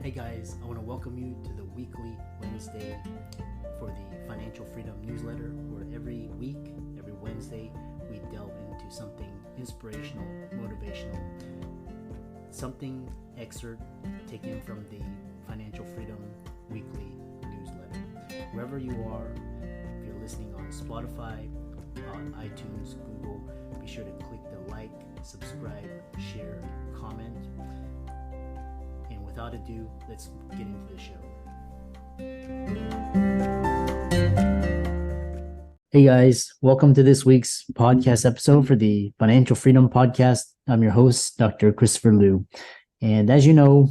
Hey guys, I want to welcome you to the weekly Wednesday for the Financial Freedom newsletter, where every week, every Wednesday, we delve into something inspirational, motivational, something excerpt taken from the Financial Freedom weekly newsletter. Wherever you are, if you're listening on Spotify, on iTunes, Google, be sure to click the like, subscribe, share, comment. And without ado, let's get into the show. Hey guys, welcome to this week's podcast episode for the Financial Freedom Podcast. I'm your host, Dr. Christopher Liu. And as you know,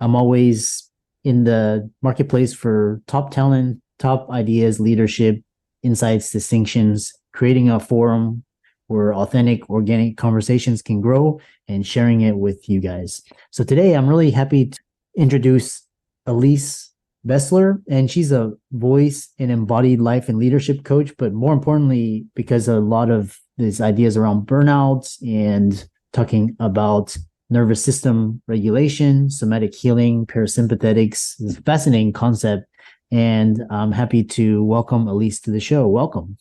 I'm always in the marketplace for top talent, top ideas, leadership, insights, distinctions, creating a forum where authentic, organic conversations can grow and sharing it with you guys. So today I'm really happy to introduce Elise Besler, and she's a voice and embodied life and leadership coach, but more importantly, because a lot of these ideas around burnout and talking about nervous system regulation, somatic healing, parasympathetics is a fascinating concept. And I'm happy to welcome Elise to the show. Welcome.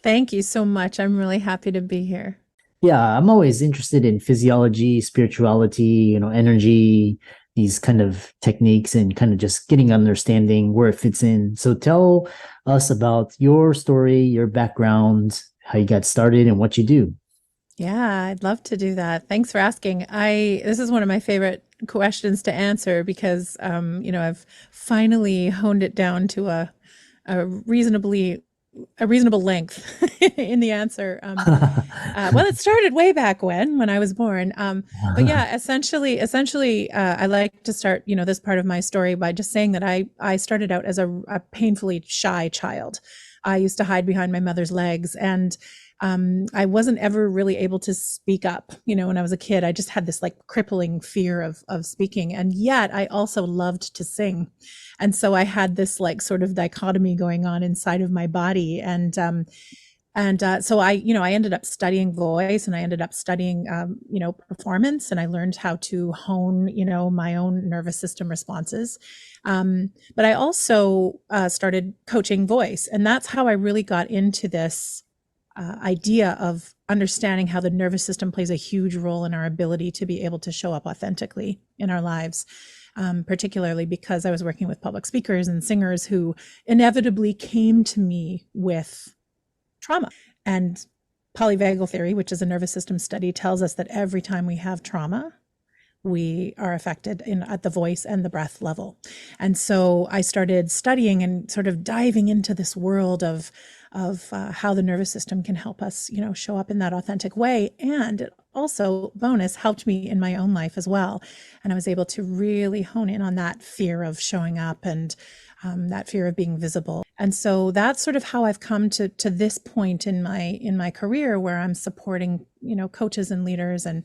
Thank you so much. I'm really happy to be here. Yeah, I'm always interested in physiology, spirituality, energy, these kind of techniques, and kind of just getting understanding where it fits in. So tell us about your story, your background, how you got started, and what you do. Yeah, I'd love to do that. Thanks for asking. This is one of my favorite questions to answer because, I've finally honed it down to a reasonable length in the answer. Well, it started way back when I was born. But yeah, essentially, I like to start, this part of my story by just saying that I started out as a painfully shy child. I used to hide behind my mother's legs, and I wasn't ever really able to speak up. When I was a kid, I just had this like crippling fear of speaking. And yet I also loved to sing. And so I had this like sort of dichotomy going on inside of my body. So I ended up studying voice, and I ended up studying, performance, and I learned how to hone, my own nervous system responses. But I also started coaching voice, and that's how I really got into this idea of understanding how the nervous system plays a huge role in our ability to be able to show up authentically in our lives. Particularly because I was working with public speakers and singers who inevitably came to me with trauma. And polyvagal theory, which is a nervous system study, tells us that every time we have trauma, we are affected at the voice and the breath level. And so I started studying and sort of diving into this world of how the nervous system can help us, show up in that authentic way. And it also, bonus, helped me in my own life as well. And I was able to really hone in on that fear of showing up and that fear of being visible. And so that's sort of how I've come to this point in my career, where I'm supporting, coaches and leaders and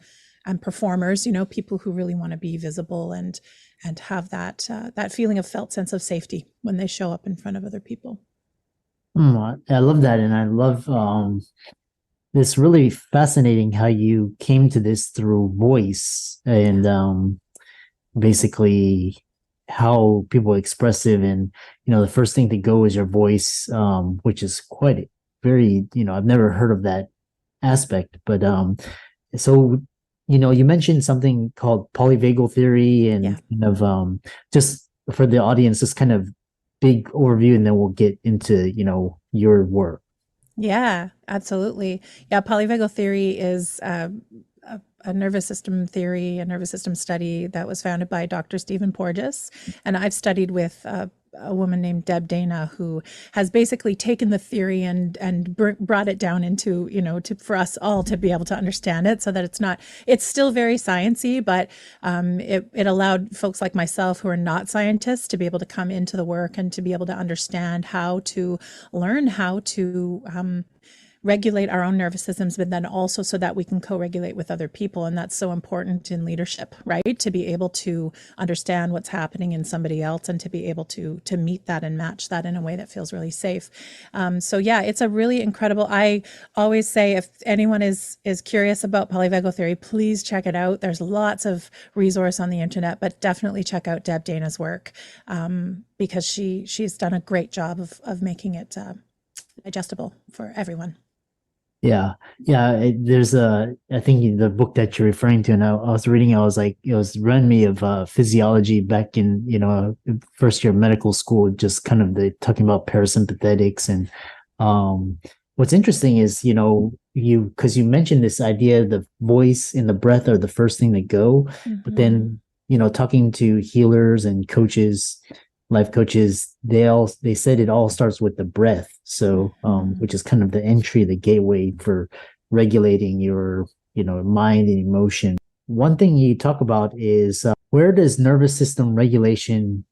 performers, people who really want to be visible and have that feeling of felt sense of safety when they show up in front of other people. I love that. And I love this really fascinating how you came to this through voice and basically how people are expressive. And, the first thing to go is your voice, which is quite very, I've never heard of that aspect. But so, you mentioned something called polyvagal theory and kind of just for the audience, just kind of big overview, and then we'll get into, your work. Yeah, absolutely. Yeah, polyvagal theory is a nervous system theory, a nervous system study that was founded by Dr. Stephen Porges. And I've studied with a woman named Deb Dana, who has basically taken the theory and brought it down into, for us all to be able to understand it, so that it's still very sciencey, but it allowed folks like myself who are not scientists to be able to come into the work and to be able to understand how to learn how to regulate our own nervous systems, but then also so that we can co-regulate with other people. And that's so important in leadership, right? To be able to understand what's happening in somebody else and to be able to meet that and match that in a way that feels really safe. So yeah, it's a really incredible, I always say, if anyone is curious about polyvagal theory, please check it out. There's lots of resource on the internet, but definitely check out Deb Dana's work, because she's done a great job of making it digestible for everyone. Yeah, yeah. I think the book that you're referring to, and I was reading, I was like, it was reminding me of physiology back in, first year of medical school, just kind of talking about parasympathetics. And what's interesting is, because you mentioned this idea, the voice and the breath are the first thing to go, but then, talking to healers and coaches, life coaches, they said it all starts with the breath. So, which is kind of the entry, the gateway for regulating your, mind and emotion. One thing you talk about is where does nervous system regulation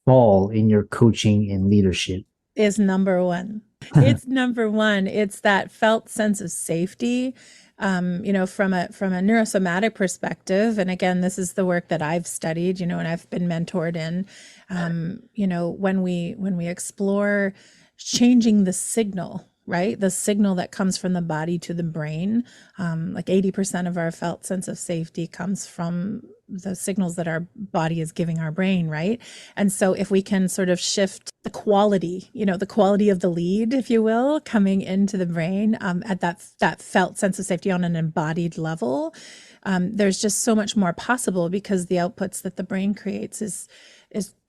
fall in your coaching and leadership? Is number one. It's number one. It's that felt sense of safety. From a neurosomatic perspective, and again, this is the work that I've studied, and I've been mentored in, when we explore changing the signal, right? The signal that comes from the body to the brain, like 80% of our felt sense of safety comes from the signals that our body is giving our brain, right? And so if we can sort of shift the quality, the quality of the lead, if you will, coming into the brain, at that felt sense of safety on an embodied level, there's just so much more possible, because the outputs that the brain creates is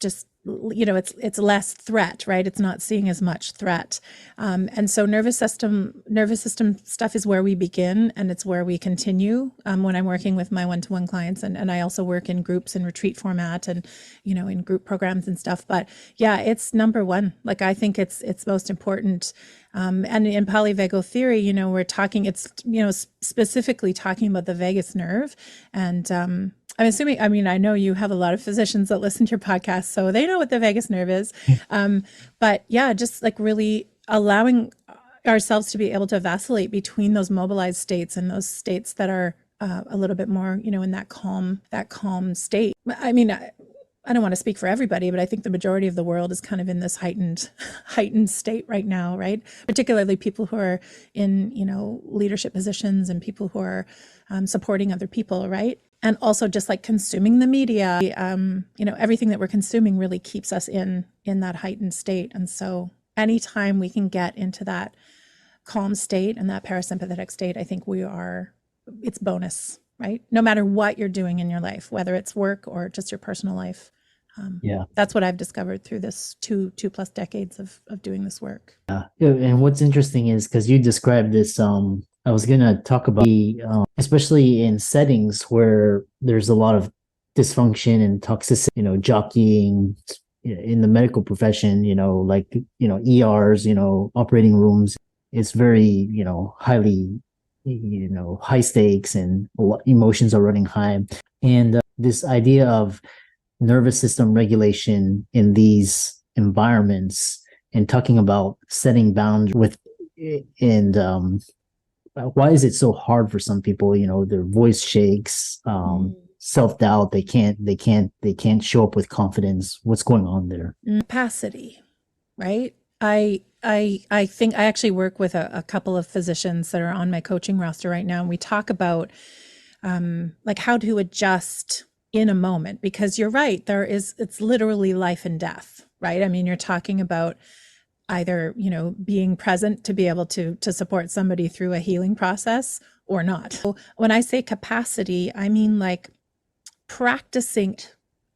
just, it's less threat, right? It's not seeing as much threat. And so nervous system stuff is where we begin, and it's where we continue when I'm working with my one-to-one clients. And I also work in groups and retreat format and, in group programs and stuff. But yeah, it's number one. Like, I think it's most important. And in polyvagal theory, we're talking, it's, specifically talking about the vagus nerve. And I'm assuming, I know you have a lot of physicians that listen to your podcast, so they know what the vagus nerve is. But yeah, just like really allowing ourselves to be able to vacillate between those mobilized states and those states that are a little bit more, in that calm state. I don't want to speak for everybody, but I think the majority of the world is kind of in this heightened state right now, right? Particularly people who are in, leadership positions and people who are supporting other people, right? And also just like consuming the media, everything that we're consuming really keeps us in that heightened state. And so anytime we can get into that calm state and that parasympathetic state, I think it's bonus, right? No matter what you're doing in your life, whether it's work or just your personal life. That's what I've discovered through this two plus decades of doing this work. Yeah. And what's interesting is, because you described this, I was going to talk about especially in settings where there's a lot of dysfunction and toxicity, jockeying in the medical profession, like, ERs, operating rooms. It's very, highly, high stakes, and emotions are running high. And this idea of nervous system regulation in these environments, and talking about setting boundaries why is it so hard for some people? Their voice shakes, self-doubt. They can't show up with confidence. What's going on there? Capacity, right? I think I actually work with a couple of physicians that are on my coaching roster right now, and we talk about like how to adjust in a moment, because you're right, it's literally life and death, right? You're talking about either, being present to be able to support somebody through a healing process or not. So when I say capacity, I mean like practicing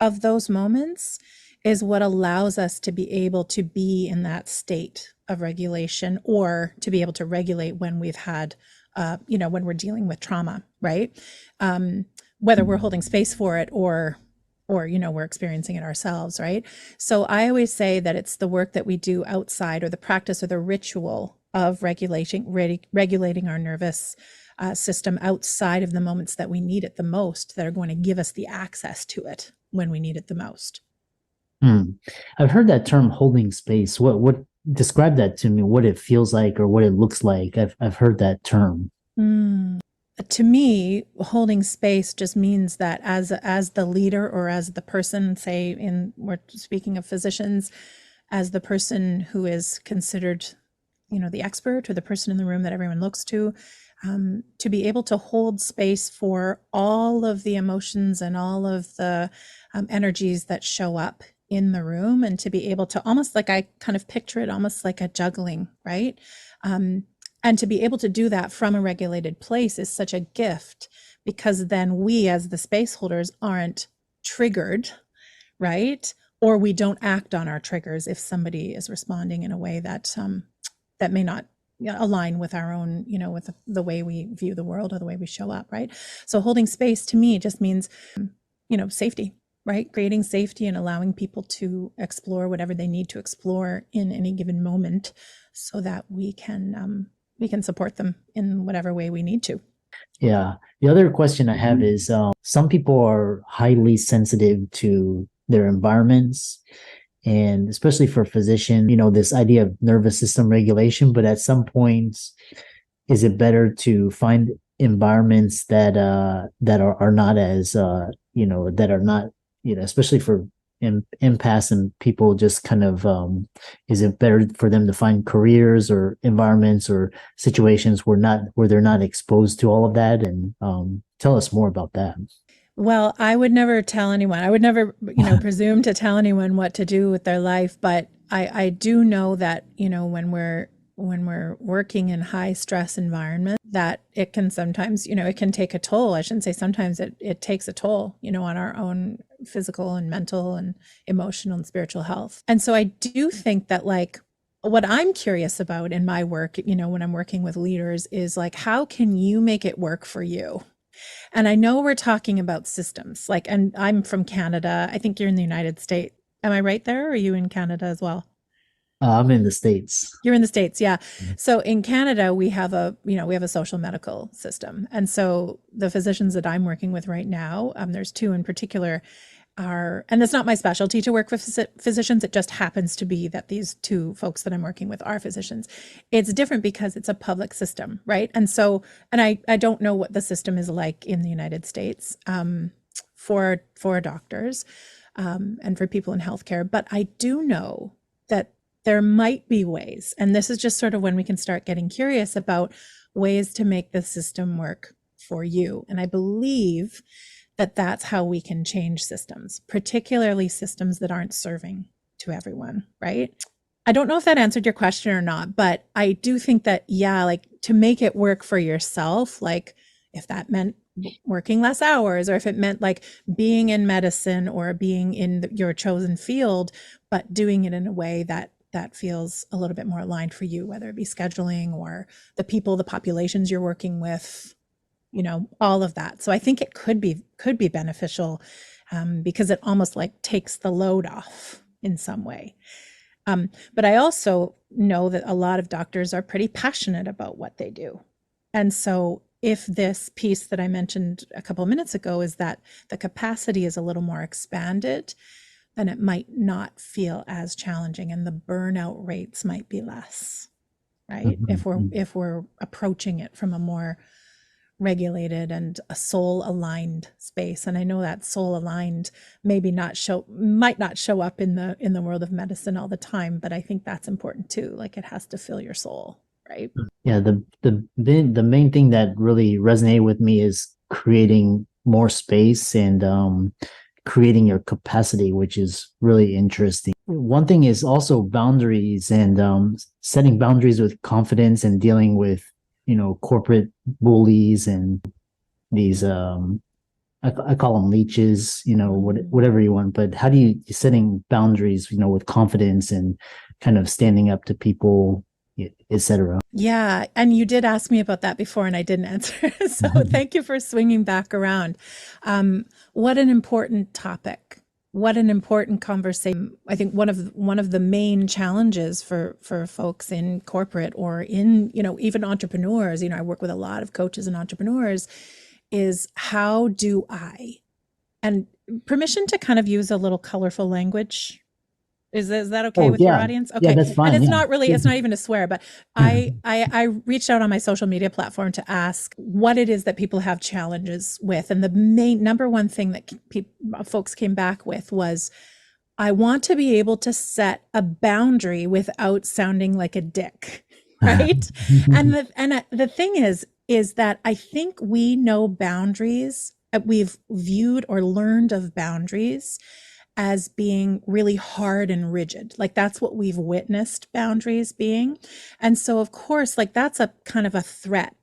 of those moments is what allows us to be able to be in that state of regulation, or to be able to regulate when we've had, when we're dealing with trauma, right? Whether we're holding space for it or we're experiencing it ourselves, right? So I always say that it's the work that we do outside, or the practice or the ritual of regulating our nervous system outside of the moments that we need it the most, that are going to give us the access to it when we need it the most. I've heard that term, holding space. What describe that to me, what it feels like or what it looks like? I've heard that term. Mm. To me, holding space just means that as the leader or as the person, say we're speaking of physicians, as the person who is considered, the expert or the person in the room that everyone looks to be able to hold space for all of the emotions and all of the energies that show up in the room, and to be able to, almost like, I kind of picture it almost like a juggling, right? And to be able to do that from a regulated place is such a gift, because then we as the space holders aren't triggered, right? Or we don't act on our triggers if somebody is responding in a way that that may not align with our own, with the way we view the world or the way we show up, right? So holding space to me just means, safety, right? Creating safety and allowing people to explore whatever they need to explore in any given moment, so that we can support them in whatever way we need to. Yeah. The other question I have is some people are highly sensitive to their environments, and especially for physicians, this idea of nervous system regulation. But at some points, is it better to find environments that are not as that are not, especially for empaths and people, just kind of is it better for them to find careers or environments or situations where they're not exposed to all of that? And tell us more about that. Well, I would never tell anyone. I would never, presume to tell anyone what to do with their life. But I do know that, when we're working in high stress environments, that it can sometimes, it can take a toll. I shouldn't say sometimes, it takes a toll, on our own physical and mental and emotional and spiritual health. And so I do think that, like, what I'm curious about in my work, when I'm working with leaders, is like, how can you make it work for you? And I know we're talking about systems, like, and I'm from Canada. I think you're in the United States. Am I right there? Or are you in Canada as well? I'm in the States. You're in the States, yeah. So in Canada, we have a social medical system. And so the physicians that I'm working with right now, there's two in particular, and it's not my specialty to work with physicians. It just happens to be that these two folks that I'm working with are physicians. It's different because it's a public system, right? And so, and I don't know what the system is like in the United States for doctors and for people in healthcare, but I do know that there might be ways, and this is just sort of when we can start getting curious about ways to make the system work for you. And I believe that that's how we can change systems, particularly systems that aren't serving to everyone, right? I don't know if that answered your question or not, but I do think that, yeah, like, to make it work for yourself, like if that meant working less hours, or if it meant like being in medicine or being in your chosen field, but doing it in a way that feels a little bit more aligned for you, whether it be scheduling or the populations you're working with, all of that. So I think it could be beneficial because it almost like takes the load off in some way. But I also know that a lot of doctors are pretty passionate about what they do. And so if this piece that I mentioned a couple of minutes ago is that the capacity is a little more expanded, then it might not feel as challenging and the burnout rates might be less, right? Mm-hmm. If we're approaching it from a more regulated and a soul aligned space. And I know that soul aligned might not show up in the world of medicine all the time, but I think that's important too. Like, it has to fill your soul, right? Yeah, the main thing that really resonated with me is creating more space and creating your capacity, which is really interesting. One thing is also boundaries and setting boundaries with confidence and dealing with, corporate bullies and these I call them leeches, whatever you want. But how do you setting boundaries, with confidence and kind of standing up to people, etc. Yeah. And you did ask me about that before and I didn't answer. So thank you for swinging back around. What an important topic. What an important conversation. I think one of the main challenges for folks in corporate or in, even entrepreneurs, I work with a lot of coaches and entrepreneurs, is how do I, and permission to kind of use a little colorful language, Is that okay Oh, with your yeah. audience? Yeah, Okay. that's And fine. it's Yeah. not really, it's not even a swear, but I reached out on my social media platform to ask what it is that people have challenges with. And the main number one thing that folks came back with was, I want to be able to set a boundary without sounding like a dick. Right. And the thing is that I think we know boundaries. We've viewed or learned of boundaries as being really hard and rigid. Like that's what we've witnessed boundaries being. And so, of course, like that's a kind of a threat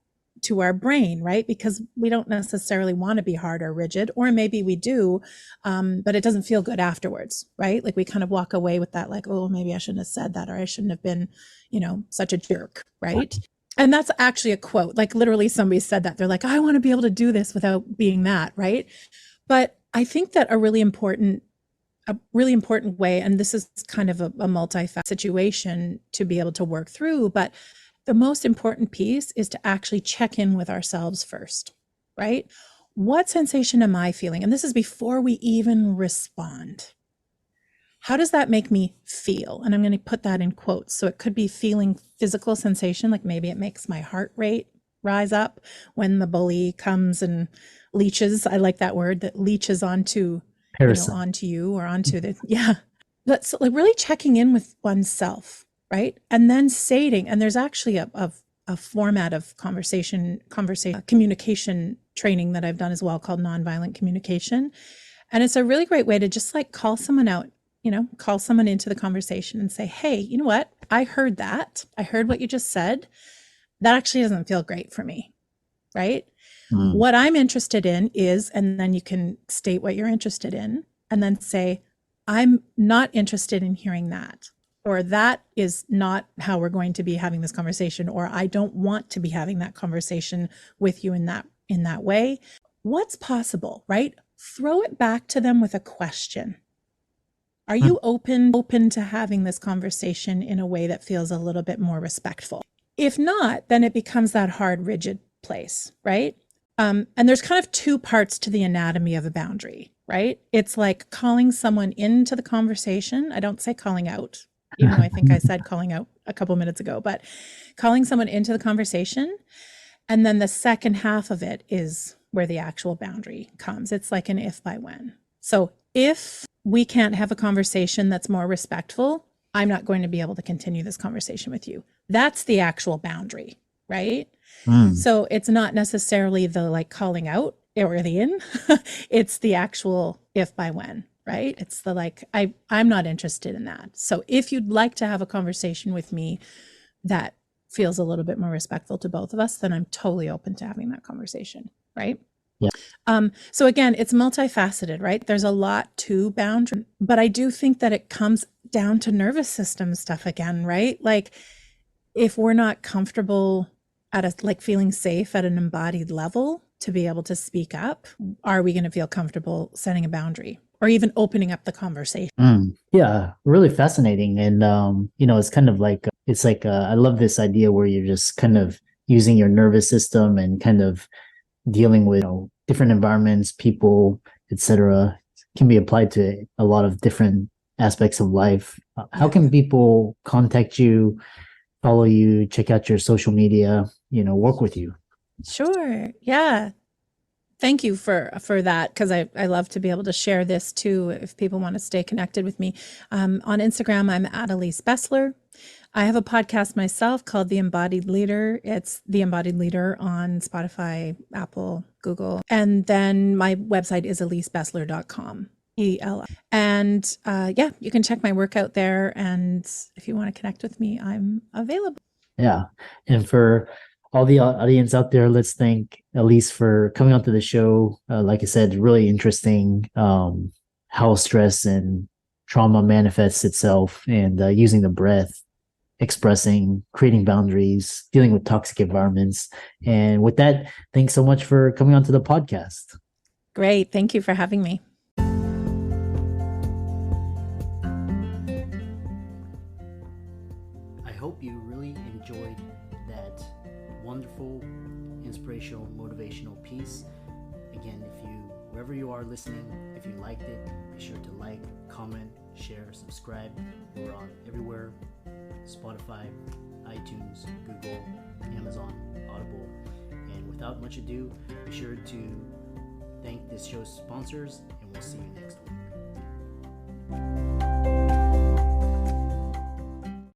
to our brain, right? Because we don't necessarily want to be hard or rigid, or maybe we do, but it doesn't feel good afterwards, right? Like we kind of walk away with that, like, oh, maybe I shouldn't have said that, or I shouldn't have been, such a jerk, right? And that's actually a quote. Like literally somebody said that. They're like, I want to be able to do this without being that, right? But I think that a really important way, and this is kind of a multi-faceted situation to be able to work through, but the most important piece is to actually check in with ourselves first, right? What sensation am I feeling? And this is before we even respond. How does that make me feel? And I'm going to put that in quotes. So it could be feeling physical sensation, like maybe it makes my heart rate rise up when the bully comes and leeches. I like that word, that leeches onto Parasite. onto you or onto the, yeah. That's like really checking in with oneself, right? And then stating, and there's actually a format of communication training that I've done as well called nonviolent communication. And it's a really great way to just like call someone out, call someone into the conversation and say, hey, you know what? I heard that. I heard what you just said. That actually doesn't feel great for me, right? What I'm interested in is, and then you can state what you're interested in, and then say, I'm not interested in hearing that, or that is not how we're going to be having this conversation, or I don't want to be having that conversation with you in that way. What's possible, right? Throw it back to them with a question. Are you open to having this conversation in a way that feels a little bit more respectful? If not, then it becomes that hard, rigid place, right? And there's kind of two parts to the anatomy of a boundary, right? It's like calling someone into the conversation. I don't say calling out, even though I think I said calling out a couple minutes ago, but calling someone into the conversation. And then the second half of it is where the actual boundary comes. It's like an if by when. So if we can't have a conversation that's more respectful, I'm not going to be able to continue this conversation with you. That's the actual boundary, right? So it's not necessarily the like calling out or the in, it's the actual if by when, right? It's the like, I'm not interested in that. So if you'd like to have a conversation with me that feels a little bit more respectful to both of us, then I'm totally open to having that conversation, right? Yeah. So again, it's multifaceted, right? There's a lot to boundary, but I do think that it comes down to nervous system stuff again, right? Like if we're not comfortable at a like feeling safe at an embodied level to be able to speak up, are we going to feel comfortable setting a boundary or even opening up the conversation? Yeah, really fascinating. And it's kind of like I love this idea where you're just kind of using your nervous system and kind of dealing with different environments, people, etc. Can be applied to a lot of different aspects of life. How can people contact you, follow you, check out your social media, work with you? Sure. Yeah. Thank you for that, because I love to be able to share this too if people want to stay connected with me. On Instagram, I'm at Elise Besler. I have a podcast myself called The Embodied Leader. It's The Embodied Leader on Spotify, Apple, Google. And then my website is elisebesler.com. And yeah, you can check my work out there. And if you want to connect with me, I'm available. Yeah. And for all the audience out there, let's thank Elise for coming onto the show. Like I said, really interesting how stress and trauma manifests itself, and using the breath, expressing, creating boundaries, dealing with toxic environments. And with that, thanks so much for coming onto the podcast. Great. Thank you for having me. I hope you really enjoyed that wonderful, inspirational, motivational piece. Again, wherever you are listening, if you liked it, be sure to like, comment, share, subscribe. We're on everywhere: Spotify, iTunes, Google, Amazon, Audible. And without much ado, be sure to thank this show's sponsors, and we'll see you next week.